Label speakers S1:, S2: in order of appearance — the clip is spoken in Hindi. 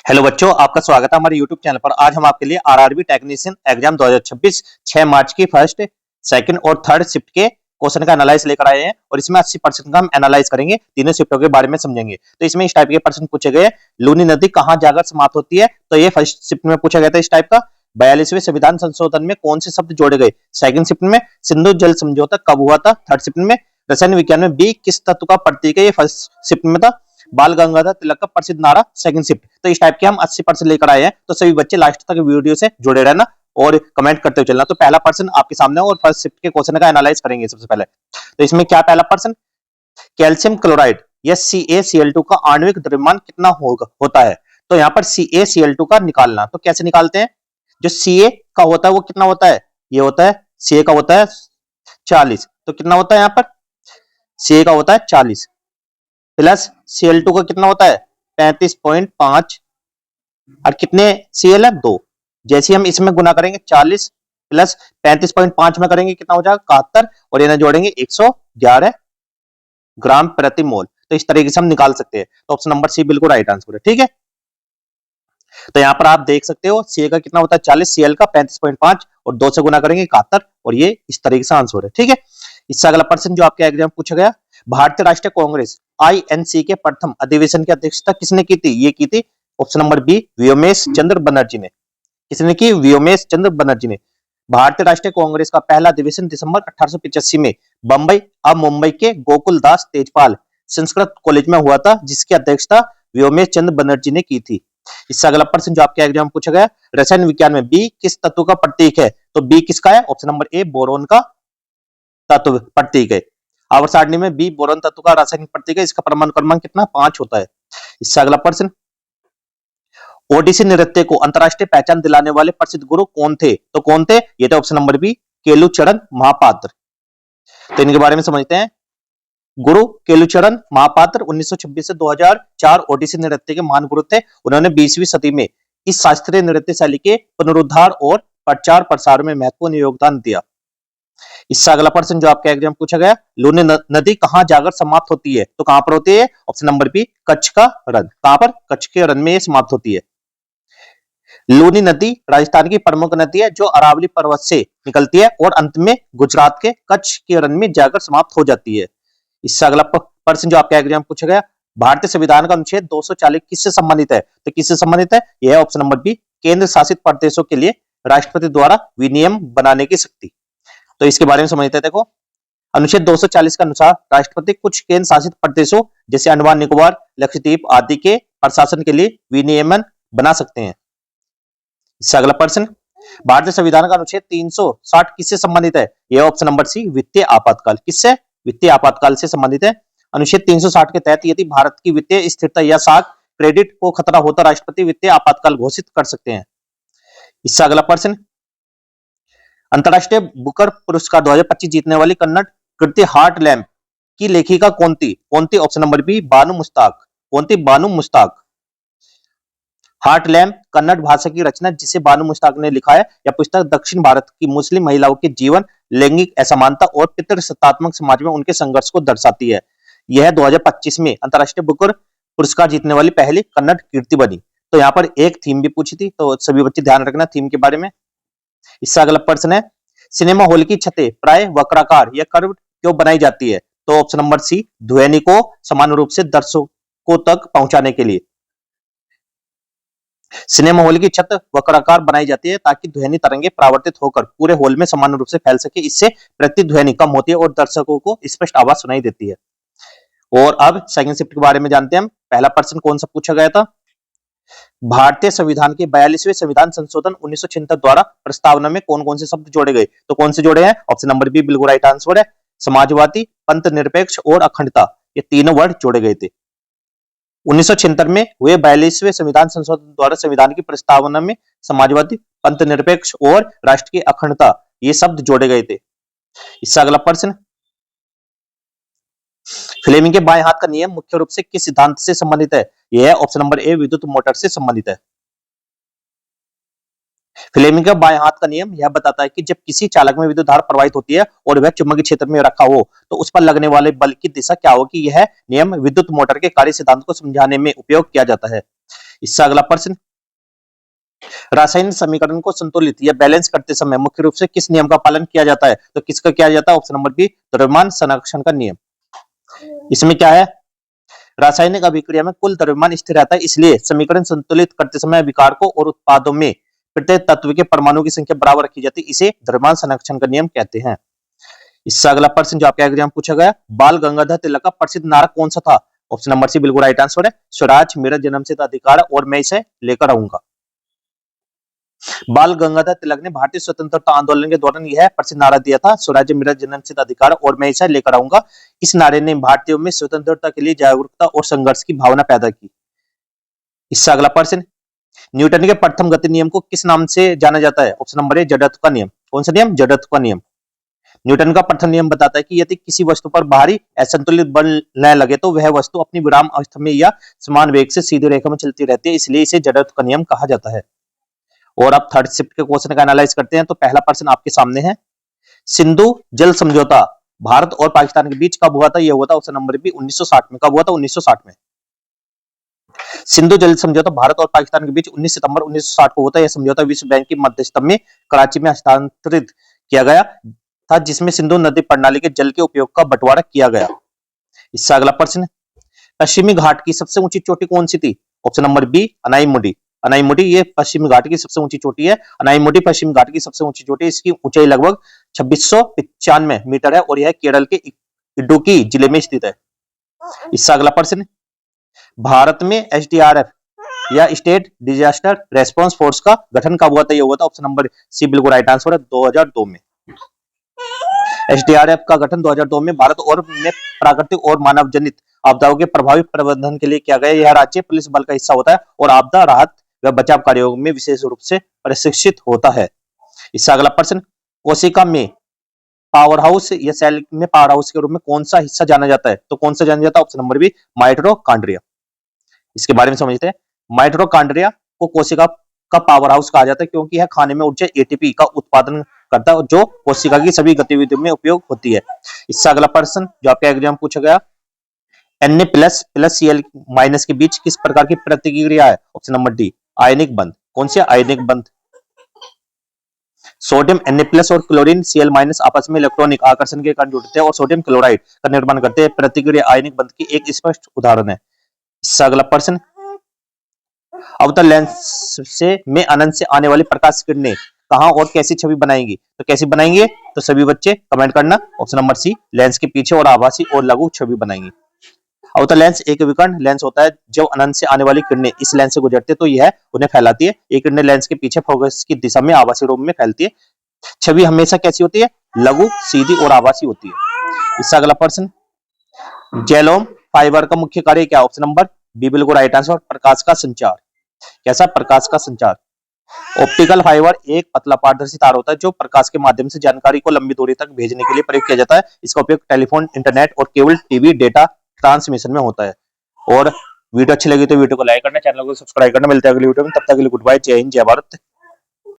S1: हेलो बच्चों, आपका स्वागत है हमारे यूट्यूब चैनल पर। आज हम आपके लिए आरआरबी टेक्नीशियन एग्जाम 2026 6 मार्च की फर्स्ट, सेकंड और थर्ड शिफ्ट के क्वेश्चन का एनालाइज लेकर आए हैं और इसमें 80% का हम एनालाइज करेंगे, तीनों शिफ्टों के बारे में समझेंगे। तो इसमें इस टाइप के प्रश्न पूछे गए। लूनी नदी कहाँ जाकर समाप्त होती है? तो ये फर्स्ट शिफ्ट में पूछा गया था इस टाइप का। 42वें संविधान संशोधन में कौन से शब्द जोड़े गए? सेकंड शिफ्ट में सिंधु जल समझौता कब हुआ था? थर्ड शिफ्ट में रसायन विज्ञान में बी किस तत्व का प्रतीक है? ये फर्स्ट शिफ्ट में था। बाल गंगाधर तिलक का प्रसिद्ध नारा, सेकंड शिफ्ट। तो इस टाइप के हम 80% लेकर आए हैं। तो सभी बच्चे लास्ट तक वीडियो से जुड़े रहना और कमेंट करते हुए चलना। तो पहला पर्सन आपके सामने और फर्स्ट शिफ्ट के क्वेश्चन का एनालाइज करेंगे सबसे पहले। तो इसमें क्या पहला पर्सन, कैल्शियम क्लोराइड या CaCl2 का आणविक द्रव्यमान कितना होता है? तो यहाँ पर CaCl2 का निकालना। तो कैसे निकालते हैं? जो Ca का होता है वो कितना होता है? ये होता है Ca का होता है 40। तो कितना होता है यहाँ पर? Ca का होता है 40 प्लस Cl2 का कितना होता है 35.5 और कितने Cl है 2। जैसे हम इसमें गुना करेंगे 40 प्लस 35.5 में करेंगे कितना हो जाएगा 71 और इन्हें जोड़ेंगे 111 ग्राम प्रति मोल। तो इस तरीके से हम निकाल सकते हैं। तो ऑप्शन नंबर सी बिल्कुल राइट आंसर है। ठीक है, तो यहां पर आप देख सकते हो Ca का कितना होता है 40, Cl का 35.5 और 2 से गुना करेंगे 71 और ये इस तरीके से आंसर है। ठीक है, इससे अगला प्रश्न जो आपके एग्जाम पूछा गया, भारतीय राष्ट्रीय कांग्रेस INC के प्रथम अधिवेशन की अध्यक्षता किसने की थी? ये की थी ऑप्शन नंबर बी व्योमेश चंद्र बनर्जी ने। किसने की? व्योमेश चंद्र बनर्जी ने। भारतीय राष्ट्रीय कांग्रेस का पहला अधिवेशन दिसंबर 1885 में बंबई अब मुंबई के गोकुल दास तेजपाल संस्कृत कॉलेज में हुआ था, जिसकी अध्यक्षता व्योमेश चंद्र बनर्जी ने की थी। इससे अगला प्रश्न जो आपके एग्जाम पूछा गया, रसायन विज्ञान में बी किस तत्व का प्रतीक है? तो बी किसका है? ऑप्शन नंबर ए बोरोन का तत्व प्रतीक है। आवर्त सारणी में बी बोरोन तत्व का रासायनिक प्रतीक है। इसका परमाणु क्रमांक कितना 5 होता है। इससे अगला प्रश्न, ओडिसी नृत्य को अंतरराष्ट्रीय पहचान दिलाने वाले प्रसिद्ध गुरु कौन थे? तो कौन थे? ये थे option number B Kelucharan Mohapatra. तो इनके बारे में समझते हैं। गुरु केलुचरण महापात्र 1926 से 2004 ओडिसी नृत्य के महान गुरु थे। उन्होंने 20वीं सदी में इस शास्त्रीय नृत्य शैली के पुनरुद्धार और प्रचार प्रसार में महत्वपूर्ण योगदान दिया। इससे अगला प्रश्न जो आपके एग्जाम पूछा गया, लूनी नदी कहां जाकर समाप्त होती है? तो कहां पर होती है? ऑप्शन नंबर बी कच्छ का रण। कहां पर? कच्छ के रण में समाप्त होती है। लूनी नदी राजस्थान की प्रमुख नदी है जो अरावली पर्वत से निकलती है और अंत में गुजरात के कच्छ के रण में जाकर समाप्त हो जाती है। इससे अगला प्रश्न जो आपके एग्जाम पूछा गया, भारतीय संविधान का अनुच्छेद 240 किससे संबंधित है? तो किससे संबंधित है? यह है ऑप्शन नंबर बी केंद्र शासित प्रदेशों के लिए राष्ट्रपति द्वारा विनियम बनाने की शक्ति। तो इसके बारे में समझते हैं। देखो, अनुच्छेद 240 के अनुसार राष्ट्रपति कुछ केंद्र शासित प्रदेशों जैसे अंडमान निकोबार, लक्षद्वीप आदि के प्रशासन के लिए विनियमन बना सकते हैं। इससे अगला प्रश्न, भारतीय संविधान का अनुच्छेद 360 किससे संबंधित है? यह ऑप्शन नंबर सी वित्तीय आपातकाल। किससे? वित्तीय आपातकाल से संबंधित है। अनुच्छेद 360 के तहत यदि भारत की वित्तीय स्थिरता या साख क्रेडिट को खतरा होता राष्ट्रपति वित्तीय आपातकाल घोषित कर सकते हैं। इससे अगला प्रश्न, अंतरराष्ट्रीय बुकर पुरस्कार 2025 जीतने वाली कन्नड़ कृति हार्ट लैम्प की लेखिका कौन थी? ऑप्शन नंबर बी बानू मुश्ताक। कौन थी? बानू मुश्ताक। हार्ट लैम्प कन्नड़ भाषा की रचना जिसे बानू मुश्ताक ने लिखा है। यह पुस्तक दक्षिण भारत की मुस्लिम महिलाओं के जीवन, लैंगिक असमानता और पितृसत्तात्मक समाज में उनके संघर्ष को दर्शाती है। यह 2025 में अंतरराष्ट्रीय बुकर पुरस्कार जीतने वाली पहली कन्नड़ कीर्ति बनी। तो यहाँ पर एक थीम भी पूछी थी, तो सभी बच्चे ध्यान रखना थीम के बारे में। इससे अगला प्रश्न है, सिनेमा हॉल की छतें प्राय वक्राकार या कर्व क्यों बनाई जाती है? तो ऑप्शन नंबर सी ध्वनि को समान रूप से दर्शकों तक पहुंचाने के लिए। सिनेमा हॉल की छत वक्राकार बनाई जाती है ताकि ध्वनि तरंगे परावर्तित होकर पूरे हॉल में समान रूप से फैल सके। इससे प्रतिध्वनि कम होती है और दर्शकों को स्पष्ट आवाज सुनाई देती है। और अब सेकंड शिफ्ट के बारे में जानते हैं हम। पहला प्रश्न कौन सा पूछा गया था, भारतीय संविधान के 42वें संविधान संशोधन 1976 द्वारा प्रस्तावना में कौन कौन से शब्द जोड़े गए? तो कौन से जोड़े हैं? ऑप्शन नंबर बी बिल्कुल राइट आंसर है। समाजवादी, पंथ निरपेक्ष और अखंडता, ये तीनों वर्ड जोड़े गए थे। 1976 में हुए 42वें संविधान संशोधन द्वारा संविधान की प्रस्तावना में समाजवादी, पंथ निरपेक्ष और राष्ट्र की अखंडता ये शब्द जोड़े गए थे। इससे अगला प्रश्न, फ्लेमिंग के बाएं हाथ का नियम मुख्य रूप से किस सिद्धांत से संबंधित है? यह है ऑप्शन नंबर ए विद्युत मोटर से संबंधित है। फ्लेमिंग का बाएं हाथ का नियम यह बताता है कि जब किसी चालक में विद्युत धारा प्रवाहित होती है और वह चुंबकीय क्षेत्र में रखा हो तो उस पर लगने वाले बल की दिशा क्या होगी। यह नियम विद्युत मोटर के कार्य सिद्धांत को समझाने में उपयोग किया जाता है। इससे अगला प्रश्न, रासायनिक समीकरण को संतुलित या बैलेंस करते समय मुख्य रूप से किस नियम का पालन किया जाता है? तो किसका किया जाता है? ऑप्शन नंबर बी, द्रव्यमान संरक्षण का नियम। इसमें क्या है, रासायनिक अभिक्रिया में कुल द्रव्यमान स्थिर रहता है, इसलिए समीकरण संतुलित करते समय विकारकों और उत्पादों में प्रत्येक तत्व के परमाणु की संख्या बराबर रखी जाती है, इसे द्रव्यमान संरक्षण का नियम कहते हैं। इससे अगला प्रश्न जो आपके एग्जाम पूछा गया, बाल गंगाधर तिलक का प्रसिद्ध नारा कौन सा था? ऑप्शन नंबर सी बिल्कुल राइट आंसर है, स्वराज मेरा जन्मसिद्ध अधिकार और मैं इसे लेकर आऊंगा। बाल गंगाधर तिलक ने भारतीय स्वतंत्रता आंदोलन के दौरान यह प्रसिद्ध नारा दिया था, स्वराज्य मेरा जन्मसिद्ध अधिकार और मैं इसे लेकर आऊंगा। इस नारे ने भारतीयों में स्वतंत्रता के लिए जागरूकता और संघर्ष की भावना पैदा की। इससे अगला प्रश्न, न्यूटन के प्रथम गति नियम को किस नाम से जाना जाता है? ऑप्शन नंबर ए, जड़त्व का नियम। कौन सा नियम? जड़त्व का नियम। न्यूटन का प्रथम नियम बताता है कि यदि किसी वस्तु पर बाहरी असंतुलित बल न लगे तो वह वस्तु अपनी विराम अवस्था में या समान वेग से सीधी रेखा में चलती रहती है, इसलिए इसे जड़त्व का नियम कहा जाता है। और अब थर्ड शिफ्ट के क्वेश्चन का एनालाइज करते हैं। तो पहला प्रश्न आपके सामने है, सिंधु जल समझौता भारत और पाकिस्तान के बीच कब हुआ था? यह हुआ था ऑप्शन नंबर बी 1960 में। कब हुआ था? 1960 में। सिंधु जल समझौता भारत और पाकिस्तान के बीच 19 सितंबर 1960 को होता है। यह समझौता विश्व बैंक की मध्यस्थता में कराची में हस्तांतरित किया गया था, जिसमें सिंधु नदी प्रणाली के जल के उपयोग का बंटवारा किया गया। इससे अगला प्रश्न, पश्चिमी घाट की सबसे ऊंची चोटी कौन सी थी? Option number B, Anamudi. Anamudi ये पश्चिमी घाट की सबसे ऊंची चोटी है। अनाईमुडी पश्चिमी घाट की सबसे ऊंची चोटी है। इसकी ऊंचाई लगभग 2695 मीटर है और यह केरल के इडुक्की जिले में स्थित है। इससे अगला प्रश्न, भारत में एसडीआरएफ या स्टेट डिजास्टर रेस्पॉन्स फोर्स का गठन कब हुआ था? यह हुआ था ऑप्शन नंबर सी बिल्कुल राइट आंसर है, 2002 में। एसडीआरएफ का गठन 2002 में भारत और में प्राकृतिक और मानव जनित आपदाओं के प्रभावी प्रबंधन के लिए किया गया। यह राज्य पुलिस बल का हिस्सा होता है और आपदा राहत व बचाव कार्यों में विशेष रूप से प्रशिक्षित होता है। इससे अगला प्रश्न, कोशिका में पावर हाउस या सेल में पावर हाउस के रूप में कौन सा हिस्सा जाना जाता है? तो कौन सा जाना जाता है? Option number B, mitochondria. इसके बारे में समझते हैं। माइटोकॉन्ड्रिया को कोशिका का पावर हाउस कहा जाता है क्योंकि यह खाने में ऊर्जा एटीपी का उत्पादन करता है जो कोशिका की सभी गतिविधियों में उपयोग होती है। इससे अगला प्रश्न जो आपके एग्जाम पूछा गया, Na plus plus Cl minus के बीच किस प्रकार की प्रतिक्रिया है? ऑप्शन नंबर डी, आयनिक बंध। कौन से आयनिक बंध? सोडियम Na प्लस और क्लोरीन Cl माइनस आपस में इलेक्ट्रॉनिक आकर्षण के कारण जुड़ते हैं और सोडियम क्लोराइड का निर्माण करते हैं। प्रतिक्रिया आयनिक बंध की एक स्पष्ट उदाहरण है। इससे अगला प्रश्न, अवतल लेंस से में अनंत से आने वाली प्रकाश किरणें कहां और कैसी छवि बनाएंगी? तो कैसी बनाएंगे? तो सभी बच्चे कमेंट करना। ऑप्शन नंबर सी, लेंस के पीछे और आभासी और लघु छवि बनाएंगी। अवतल लेंस एक विकर्ण लेंस होता है। जब अनंत से आने वाली किरणें इस लेंस से गुजरती है तो यह उन्हें फैलाती है। ये किरणें लेंस के पीछे फोकस की दिशा में आभासी रूप में फैलती है। छवि हमेशा कैसी होती है? लघु, सीधी और आभासी होती है। इससे अगला प्रश्न, जेलोम फाइबर का मुख्य कार्य क्या? ऑप्शन नंबर बी बिल्कुल राइट आंसर, प्रकाश का संचार। कैसा? प्रकाश का संचार। ऑप्टिकल फाइबर एक पतला पारदर्शी तार होता है जो प्रकाश के माध्यम से जानकारी को लंबी दूरी तक भेजने के लिए प्रयोग किया जाता है। इसका उपयोग टेलीफोन, इंटरनेट और केबल टीवी डेटा ट्रांसमिशन में होता है। और वीडियो अच्छी लगी तो वीडियो को लाइक करना, चैनल को सब्सक्राइब करना। मिलते हैं अगली वीडियो में, तब तक के लिए गुड बाय, जय हिंद, जय भारत।